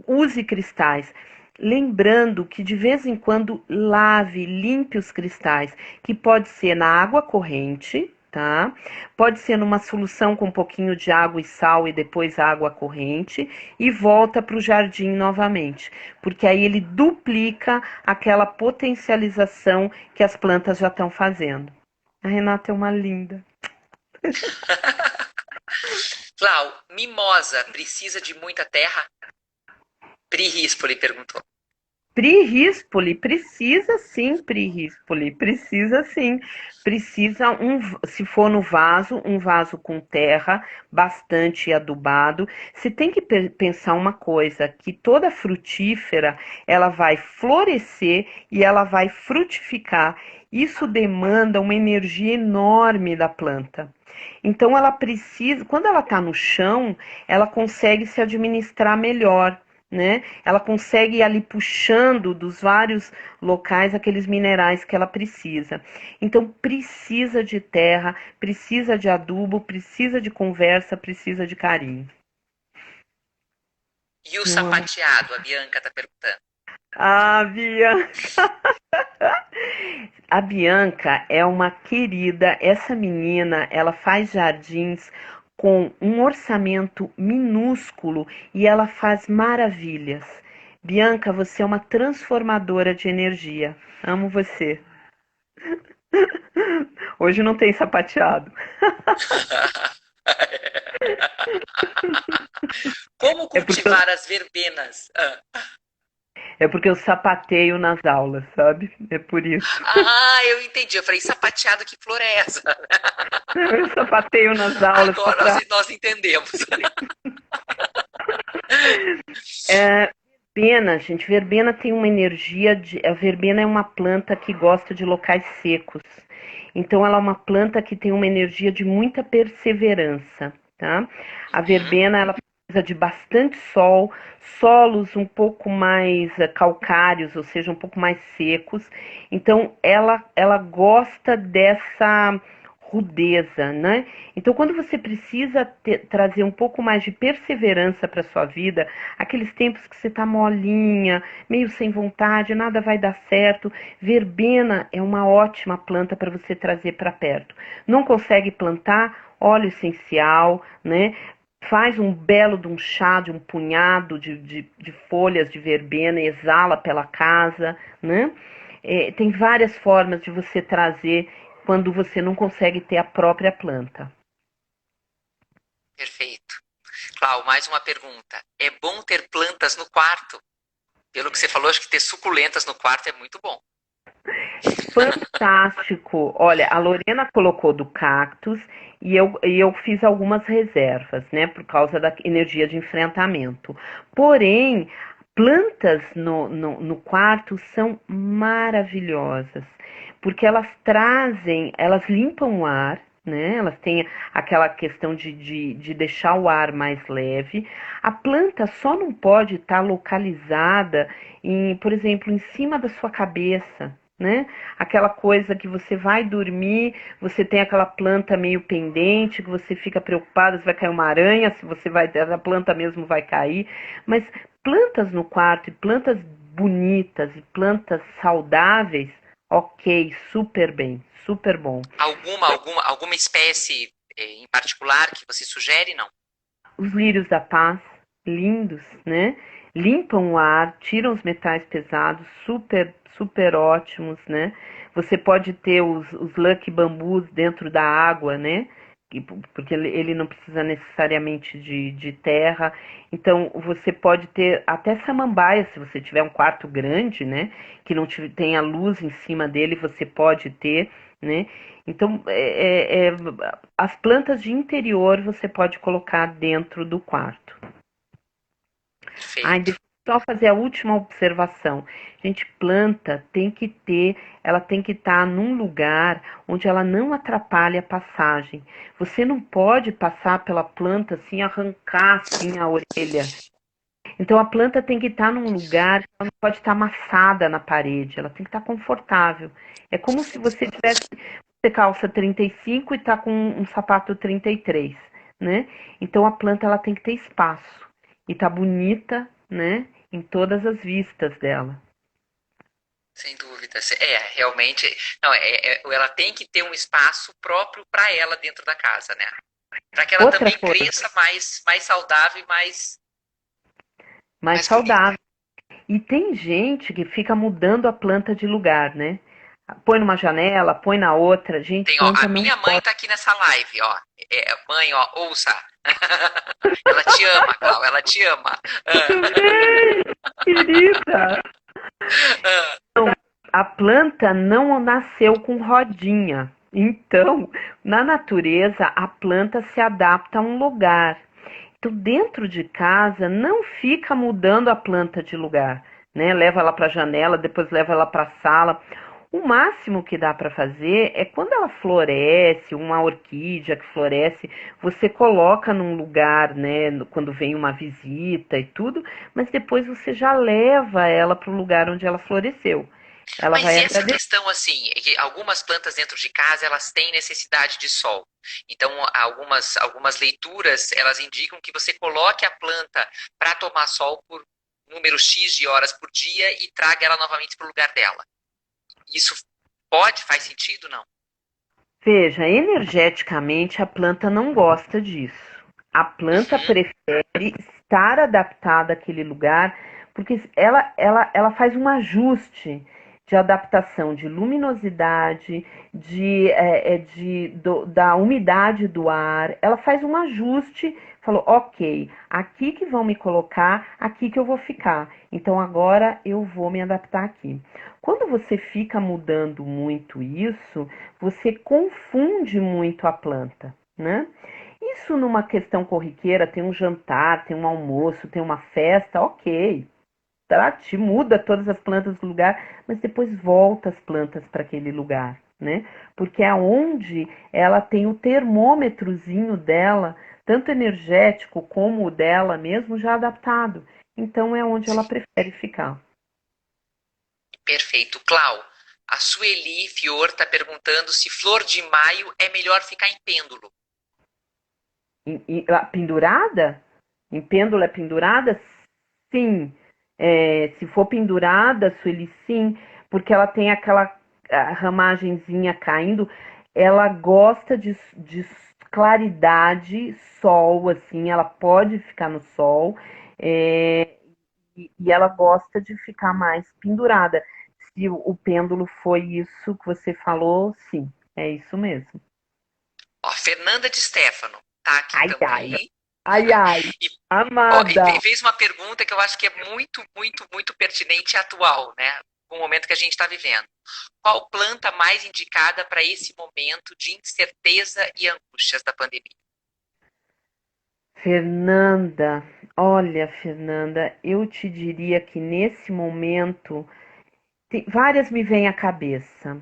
use cristais. Lembrando que de vez em quando lave, limpe os cristais, que pode ser na água corrente, tá? Pode ser numa solução com um pouquinho de água e sal e depois água corrente e volta para o jardim novamente, porque aí ele duplica aquela potencialização que as plantas já estão fazendo. A Renata é uma linda. Clau, mimosa precisa de muita terra? Pri Rispoli perguntou. Pri-Rispoli, precisa sim, Pri-Rispoli, precisa sim. Precisa se for no vaso, um vaso com terra, bastante adubado. Você tem que pensar uma coisa, que toda frutífera, ela vai florescer e ela vai frutificar. Isso demanda uma energia enorme da planta. Então ela precisa, quando ela está no chão, ela consegue se administrar melhor, né? Ela consegue ir ali puxando dos vários locais aqueles minerais que ela precisa. Então precisa de terra, precisa de adubo, precisa de conversa, precisa de carinho. E o Eu amo. sapateado, a Bianca tá perguntando. Ah, Bianca! A Bianca é uma querida. Essa menina, ela faz jardins com um orçamento minúsculo e ela faz maravilhas. Bianca, você é uma transformadora de energia. Amo você. Hoje não tem sapateado. Como É porque eu, cultivar as verbenas? é porque eu sapateio nas aulas, sabe? É por isso. Eu entendi. Eu falei, sapateado, que flor é essa? Eu sapateio nas aulas só Agora pra. nós entendemos. É, verbena, gente. Verbena tem uma energia de. A verbena é uma planta que gosta de locais secos. Então, ela é uma planta que tem uma energia de muita perseverança, tá? A Uhum. verbena, ela precisa de bastante sol, solos um pouco mais calcários, ou seja, um pouco mais secos. Então, ela gosta dessa rudeza, né? Então, quando você precisa trazer um pouco mais de perseverança para sua vida, aqueles tempos que você tá molinha, meio sem vontade, nada vai dar certo, verbena é uma ótima planta para você trazer para perto. Não consegue plantar? Óleo essencial, né? Faz um belo de um chá, de um punhado de folhas de verbena, exala pela casa, né? Tem várias formas de você trazer quando você não consegue ter a própria planta. Perfeito. Clau, mais uma pergunta. É bom ter plantas no quarto? Pelo que você falou, acho que ter suculentas no quarto é muito bom. Fantástico. Olha, a Lorena colocou do cactus e eu fiz algumas reservas, né, por causa da energia de enfrentamento. Porém, plantas no quarto são maravilhosas, porque elas limpam o ar, né? Elas têm aquela questão de deixar o ar mais leve. A planta só não pode estar localizada por exemplo, em cima da sua cabeça, né? Aquela coisa que você vai dormir, você tem aquela planta meio pendente, que você fica preocupada se vai cair uma aranha, se você vai, a planta mesmo vai cair. Mas plantas no quarto e plantas bonitas e plantas saudáveis, ok, super bem, super bom. Alguma espécie em particular que você sugere? Não. Os lírios da paz, lindos, né? Limpam o ar, tiram os metais pesados, super, super ótimos, né? Você pode ter os lucky bambus dentro da água, né? Porque ele não precisa necessariamente de terra. Então, você pode ter até samambaia, se você tiver um quarto grande, né? Que não tenha luz em cima dele, você pode ter, né? Então, as plantas de interior você pode colocar dentro do quarto. Ai, Perfeito. deixa eu só fazer a última observação. Gente, planta ela tem que estar num lugar onde ela não atrapalhe a passagem. Você não pode passar pela planta assim, arrancar assim a orelha. Então a planta tem que estar num lugar que ela não pode estar amassada na parede, ela tem que estar confortável. É como se você calça 35 e está com um sapato 33, né? Então a planta ela tem que ter espaço e tá bonita, né? Em todas as vistas dela. Sem dúvida. Realmente. Não, ela tem que ter um espaço próprio para ela dentro da casa, né? Para que ela Outra também coisa, cresça mais saudável e mais mais bonita. saudável. E tem gente que fica mudando a planta de lugar, né? Põe numa janela, põe na outra. Gente, Tem, ó, a planta não minha mãe pode. tá aqui nessa live, ó. Mãe, ó, ouça. Ela te ama, Clau, ela te ama. Tudo bem, querida? Ah, A planta não nasceu com rodinha. Então, na natureza, a planta se adapta a um lugar. Então, dentro de casa, não fica mudando a planta de lugar, né? Leva ela para a janela, depois leva ela para a sala. O máximo que dá para fazer é quando ela floresce, uma orquídea que floresce, você coloca num lugar, né, quando vem uma visita e tudo, mas depois você já leva ela para o lugar onde ela floresceu. Ela mas vai e essa agradecer. questão assim, é que algumas plantas dentro de casa elas têm necessidade de sol. Então, algumas leituras elas indicam que você coloque a planta para tomar sol por número X de horas por dia e traga ela novamente para o lugar dela. Isso faz sentido, não? Veja, energeticamente a planta não gosta disso. A planta Uhum. prefere estar adaptada àquele lugar, porque ela faz um ajuste de adaptação de luminosidade, da umidade do ar. Ela faz um ajuste, falou, ok, aqui que vão me colocar, aqui que eu vou ficar. Então agora eu vou me adaptar aqui. Quando você fica mudando muito isso, você confunde muito a planta, né? Isso numa questão corriqueira, tem um jantar, tem um almoço, tem uma festa, ok. Tá? Te muda todas as plantas do lugar, mas depois volta as plantas para aquele lugar, né? Porque é onde ela tem o termômetrozinho dela, tanto energético como o dela mesmo, já adaptado. Então é onde ela Sim, prefere ficar. perfeito. Clau, a Sueli Fior está perguntando se flor de maio é melhor ficar em pêndulo. Pendurada? Em pêndula é pendurada? Sim. É, se for pendurada, Sueli, sim, porque ela tem aquela ramagenzinha caindo, ela gosta de claridade, sol, assim, ela pode ficar no sol, e ela gosta de ficar mais pendurada. Se o pêndulo foi isso que você falou, sim, é isso mesmo. Ó, Fernanda de Stefano tá aqui Ai, ai, também. ai, ai, E, ó, e amada. fez uma pergunta que eu acho que é muito, muito, muito pertinente e atual, né? Com o momento que a gente está vivendo. Qual planta mais indicada para esse momento de incerteza e angústias da pandemia? Fernanda, olha, Fernanda, eu te diria que nesse momento, várias me vêm à cabeça,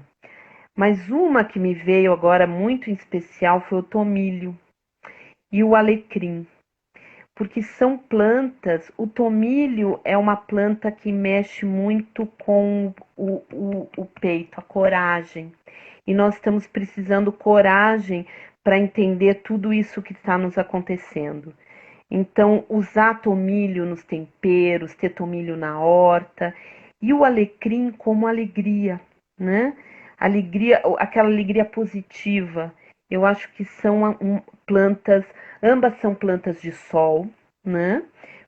mas uma que me veio agora muito em especial foi o tomilho e o alecrim, porque são plantas. O tomilho é uma planta que mexe muito com o peito, a coragem, e nós estamos precisando coragem para entender tudo isso que está nos acontecendo. Então, usar tomilho nos temperos, ter tomilho na horta e o alecrim como alegria, né? Alegria, aquela alegria positiva. Eu acho que são plantas, ambas são plantas de sol, né?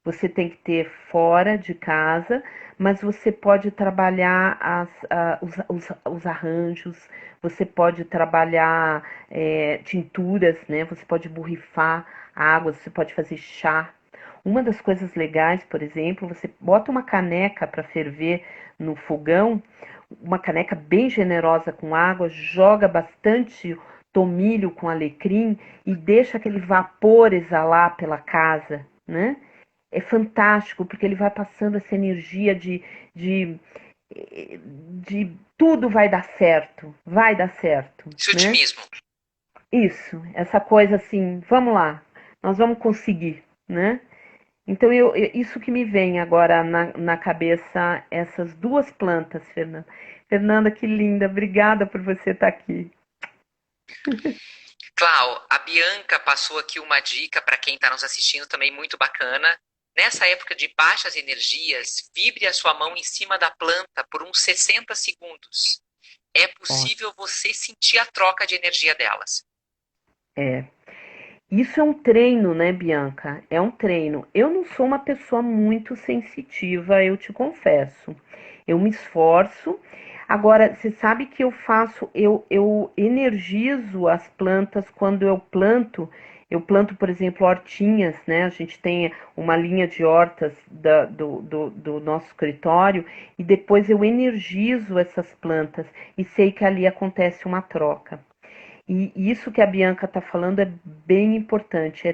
Você tem que ter fora de casa, mas você pode trabalhar os arranjos, você pode trabalhar tinturas, né? Você pode borrifar água, você pode fazer chá. Uma das coisas legais, por exemplo, você bota uma caneca para ferver no fogão, uma caneca bem generosa com água, joga bastante tomilho com alecrim e deixa aquele vapor exalar pela casa, né? É fantástico porque ele vai passando essa energia de tudo vai dar certo, Esse né? otimismo. Isso, essa coisa assim, vamos lá, nós vamos conseguir, né? Então, isso que me vem agora na cabeça, essas duas plantas, Fernanda. Fernanda, que linda, obrigada por você estar aqui. Clau, a Bianca passou aqui uma dica para quem está nos assistindo também muito bacana. Nessa época de baixas energias, vibre a sua mão em cima da planta por uns 60 segundos. É Ó, possível você sentir a troca de energia delas. é. Isso é um treino, né, Bianca? É um treino. Eu não sou uma pessoa muito sensitiva, eu te confesso. Eu me esforço. Agora, você sabe que eu energizo as plantas quando eu planto. Eu planto, por exemplo, hortinhas, né? A gente tem uma linha de hortas do nosso escritório e depois eu energizo essas plantas e sei que ali acontece uma troca. E isso que a Bianca está falando é bem importante,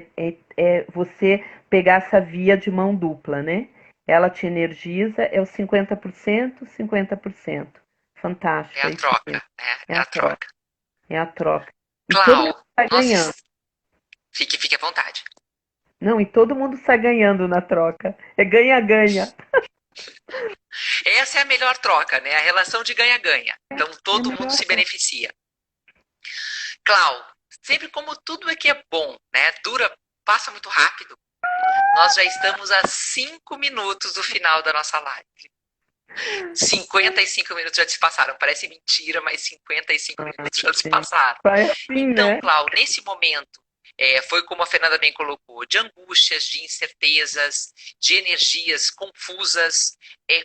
é você pegar essa via de mão dupla, né? Ela te energiza, é o 50%, 50%. É Fantástico, a é isso troca, mesmo. né? É É a a troca, troca. é a troca. E todo mundo Clau, sai ganhando. fique à vontade. Não, e todo mundo sai ganhando na troca. É ganha-ganha. Essa é a melhor troca, né? A relação de ganha-ganha. Então É a todo mundo melhor se troca. beneficia. Clau, sempre como tudo é que é bom, né? Passa muito rápido. Nós já estamos a 5 minutos do final da nossa live. 55 minutos já se passaram. Parece mentira, mas 55 minutos já se passaram. Vai assim, Então, né? Clau, nesse momento, foi como a Fernanda bem colocou, de angústias, de incertezas, de energias confusas.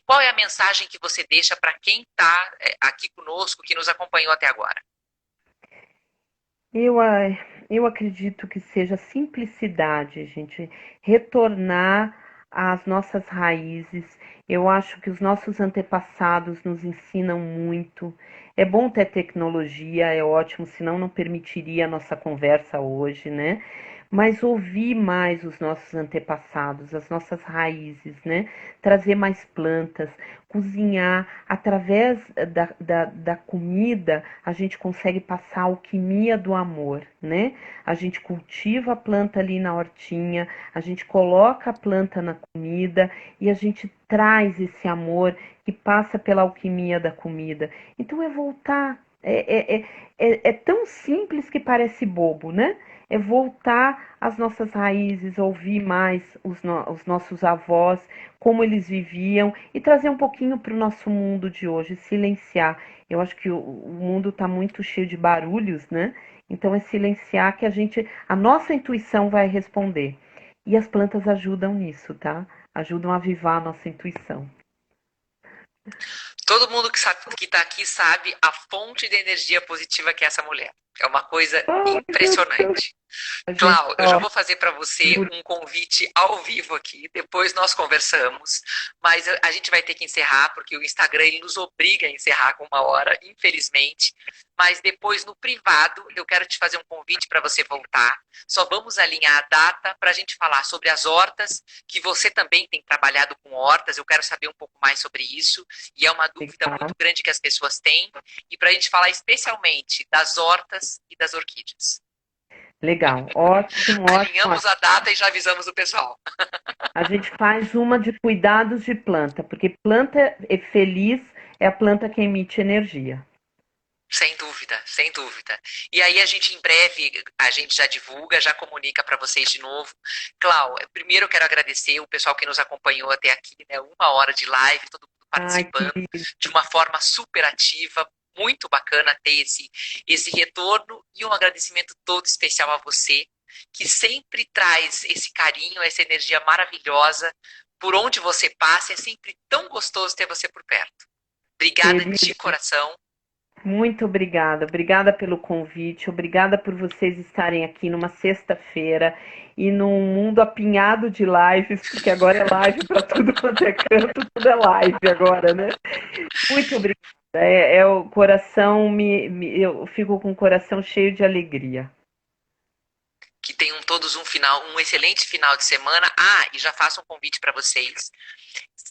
Qual é a mensagem que você deixa para quem está aqui conosco, que nos acompanhou até agora? Eu, eu acredito que seja simplicidade, gente, retornar às nossas raízes. Eu acho que os nossos antepassados nos ensinam muito. É bom ter tecnologia, é ótimo, senão não permitiria a nossa conversa hoje, né? Mas ouvir mais os nossos antepassados, as nossas raízes, né? Trazer mais plantas, cozinhar através da comida, a gente consegue passar a alquimia do amor, né? A gente cultiva a planta ali na hortinha, a gente coloca a planta na comida e a gente traz esse amor que passa pela alquimia da comida. Então é voltar. É tão simples que parece bobo, né? É voltar às nossas raízes, ouvir mais os nossos avós, como eles viviam e trazer um pouquinho para o nosso mundo de hoje, silenciar. Eu acho que o mundo está muito cheio de barulhos, né? Então é silenciar que a nossa intuição vai responder. E as plantas ajudam nisso, tá? Ajudam a avivar a nossa intuição. Todo mundo que está aqui sabe a fonte de energia positiva que é essa mulher. É uma coisa Ai, meu Deus, impressionante. a gente, Clau, eu já ó, vou fazer para você um convite ao vivo aqui, depois nós conversamos, mas a gente vai ter que encerrar, porque o Instagram ele nos obriga a encerrar com 1 hora, infelizmente. Mas depois, no privado, eu quero te fazer um convite para você voltar. Só vamos alinhar a data para a gente falar sobre as hortas, que você também tem trabalhado com hortas, eu quero saber um pouco mais sobre isso, e é uma dúvida legal, muito grande que as pessoas têm, e para a gente falar especialmente das hortas e das orquídeas. legal, ótimo, ótimo, Alinhamos ótimo. a data e já avisamos o pessoal. A gente faz uma de cuidados de planta, porque planta é feliz é a planta que emite energia. Sem dúvida, sem dúvida. E aí a gente em breve, a gente já divulga, já comunica para vocês de novo. Clau, primeiro eu quero agradecer o pessoal que nos acompanhou até aqui, né? 1 hora de live, todo mundo Ai, que participando lindo. de uma forma super ativa. Muito bacana ter esse retorno e um agradecimento todo especial a você, que sempre traz esse carinho, essa energia maravilhosa. Por onde você passa, é sempre tão gostoso ter você por perto. Obrigada de Querida, coração. muito obrigada. Obrigada pelo convite. Obrigada por vocês estarem aqui numa sexta-feira e num mundo apinhado de lives, porque agora é live para tudo quanto é canto, tudo é live agora, né? Muito obrigada. O coração eu fico com o coração cheio de alegria. Que tenham todos um excelente final de semana. Ah, e já faço um convite para vocês.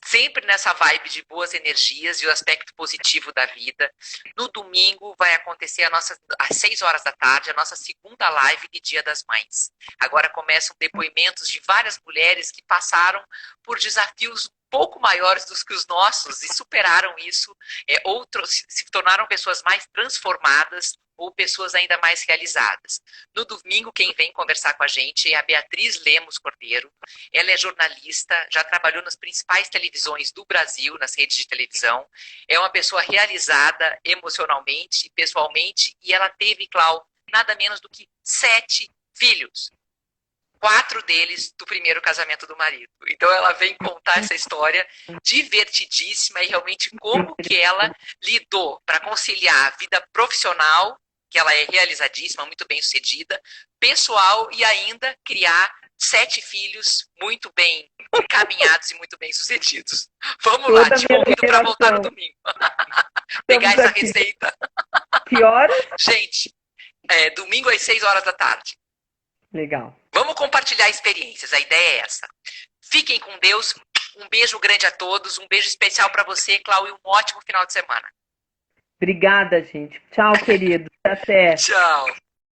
Sempre nessa vibe de boas energias e o aspecto positivo da vida. No domingo vai acontecer às 6 horas da tarde, a nossa segunda live de Dia das Mães. Agora começam depoimentos de várias mulheres que passaram por desafios um pouco maiores do que os nossos e superaram isso, outros se tornaram pessoas mais transformadas ou pessoas ainda mais realizadas. No domingo, quem vem conversar com a gente é a Beatriz Lemos Cordeiro. Ela é jornalista, já trabalhou nas principais televisões do Brasil, nas redes de televisão. É uma pessoa realizada emocionalmente, pessoalmente, e ela teve, Clau, nada menos do que 7 filhos. 4 deles do primeiro casamento do marido. Então ela vem contar essa história divertidíssima e realmente como que ela lidou para conciliar a vida profissional, que ela é realizadíssima, muito bem sucedida, pessoal e ainda criar 7 filhos muito bem encaminhados e muito bem sucedidos. Vamos lá, Toda a te minha convido para voltar no geração. domingo. Pegar Estamos essa aqui. receita. Que horas? Gente, domingo às 6 horas da tarde. Legal. Vamos compartilhar experiências, a ideia é essa. Fiquem com Deus, um beijo grande a todos, um beijo especial para você, Clau, e um ótimo final de semana. Obrigada, gente. Tchau, querido. Até. Tchau.